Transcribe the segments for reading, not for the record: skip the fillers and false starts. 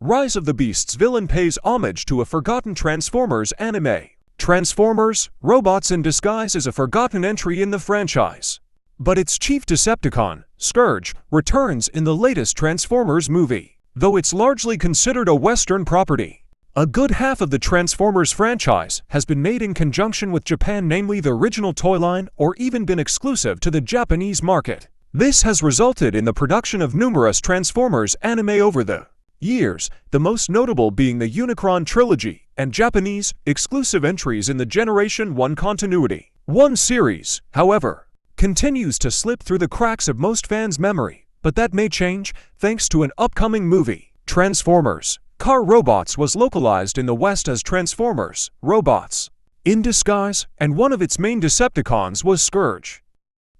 Rise of the Beasts villain pays homage to a forgotten Transformers anime. Transformers, Robots in Disguise is a forgotten entry in the franchise. But its chief Decepticon, Scourge, returns in the latest Transformers movie, though it's largely considered a Western property. A good half of the Transformers franchise has been made in conjunction with Japan, namely the original toy line, or even been exclusive to the Japanese market. This has resulted in the production of numerous Transformers anime over the years, the most notable being the Unicron trilogy and Japanese exclusive entries in the Generation 1 continuity. One series, however, continues to slip through the cracks of most fans' memory, but that may change thanks to an upcoming movie. Transformers Car Robots was localized in the West as Transformers Robots in Disguise, and one of its main Decepticons was Scourge.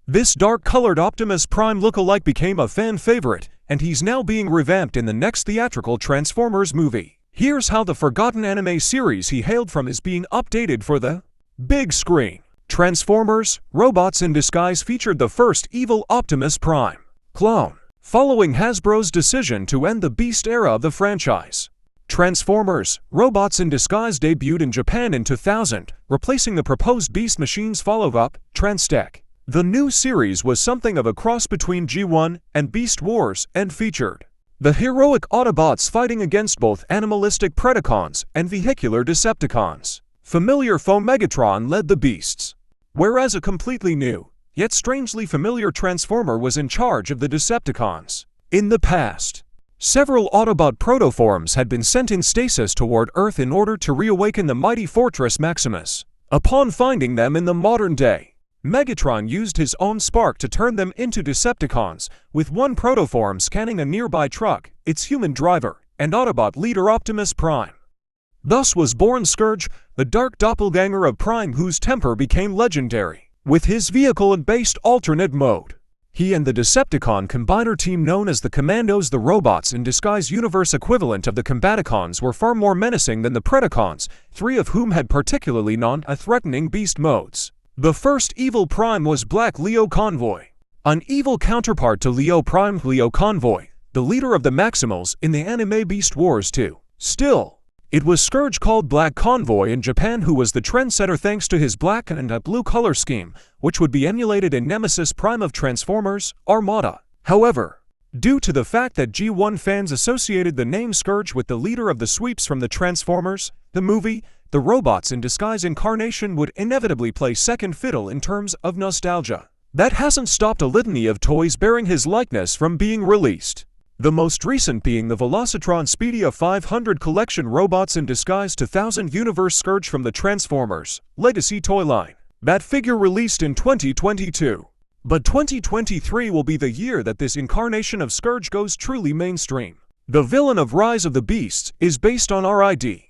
This dark-colored Optimus Prime look-alike became a fan favorite, and he's now being revamped in the next theatrical Transformers movie. Here's how the forgotten anime series he hailed from is being updated for the big screen. Transformers Robots in Disguise featured the first evil Optimus Prime clone, following Hasbro's decision to end the Beast era of the franchise. Transformers Robots in Disguise debuted in Japan in 2000, replacing the proposed Beast Machine's follow-up, Transtech. The new series was something of a cross between G1 and Beast Wars and featured the heroic Autobots fighting against both animalistic Predacons and vehicular Decepticons. Familiar foe Megatron led the Beasts, whereas a completely new, yet strangely familiar Transformer was in charge of the Decepticons. In the past, several Autobot protoforms had been sent in stasis toward Earth in order to reawaken the mighty Fortress Maximus. Upon finding them in the modern day, Megatron used his own spark to turn them into Decepticons, with one protoform scanning a nearby truck, its human driver, and Autobot leader Optimus Prime. Thus was born Scourge, the dark doppelganger of Prime whose temper became legendary. With his vehicle and based alternate mode, he and the Decepticon combiner team known as the Commandos, the Robots in Disguise universe equivalent of the Combaticons, were far more menacing than the Predacons, three of whom had particularly non-threatening beast modes. The first evil Prime was Black Leo Convoy, an evil counterpart to Leo Prime. Leo Convoy, the leader of the Maximals in the anime Beast Wars 2. Still, it was Scourge, called Black Convoy in Japan, who was the trendsetter thanks to his black and a blue color scheme, which would be emulated in Nemesis Prime of Transformers, Armada. However, due to the fact that G1 fans associated the name Scourge with the leader of the sweeps from the Transformers, the movie, the Robots in Disguise incarnation would inevitably play second fiddle in terms of nostalgia. That hasn't stopped a litany of toys bearing his likeness from being released. The most recent being the Velocitron Speedia 500 Collection Robots in Disguise 2000 Universe Scourge from the Transformers Legacy toy line. That figure released in 2022. But 2023 will be the year that this incarnation of Scourge goes truly mainstream. The villain of Rise of the Beasts is based on RID.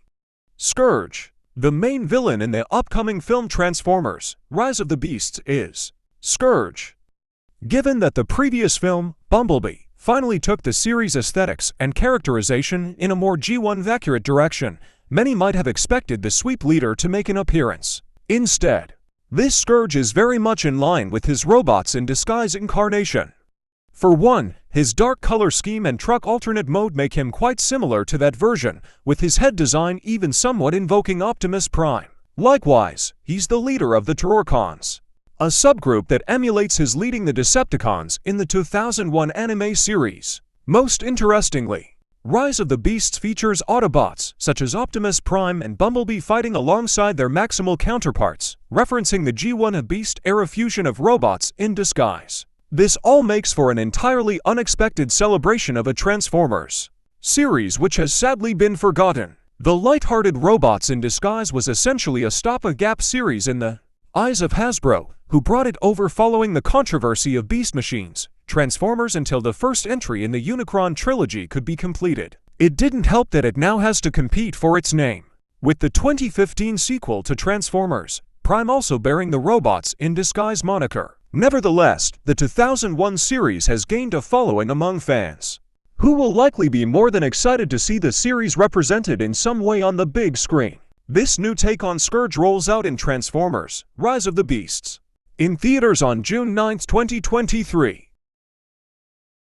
Scourge, the main villain in the upcoming film Transformers Rise of the Beasts, is Scourge. Given that the previous film, Bumblebee, finally took the series' aesthetics and characterization in a more G1 accurate direction, many might have expected the sweep leader to make an appearance. Instead, this Scourge is very much in line with his Robots in Disguise incarnation. For one, his dark color scheme and truck alternate mode make him quite similar to that version, with his head design even somewhat invoking Optimus Prime. Likewise, he's the leader of the Terrorcons, a subgroup that emulates his leading the Decepticons in the 2001 anime series. Most interestingly, Rise of the Beasts features Autobots such as Optimus Prime and Bumblebee fighting alongside their Maximal counterparts, referencing the G1 Beast era fusion of Robots in Disguise. This all makes for an entirely unexpected celebration of a Transformers series which has sadly been forgotten. The light-hearted Robots in Disguise was essentially a stop-a-gap series in the eyes of Hasbro, who brought it over following the controversy of Beast Machines, Transformers, until the first entry in the Unicron trilogy could be completed. It didn't help that it now has to compete for its name, with the 2015 sequel to Transformers Prime also bearing the Robots in Disguise moniker. Nevertheless, the 2001 series has gained a following among fans, who will likely be more than excited to see the series represented in some way on the big screen. This new take on Scourge rolls out in Transformers Rise of the Beasts in theaters on June 9, 2023.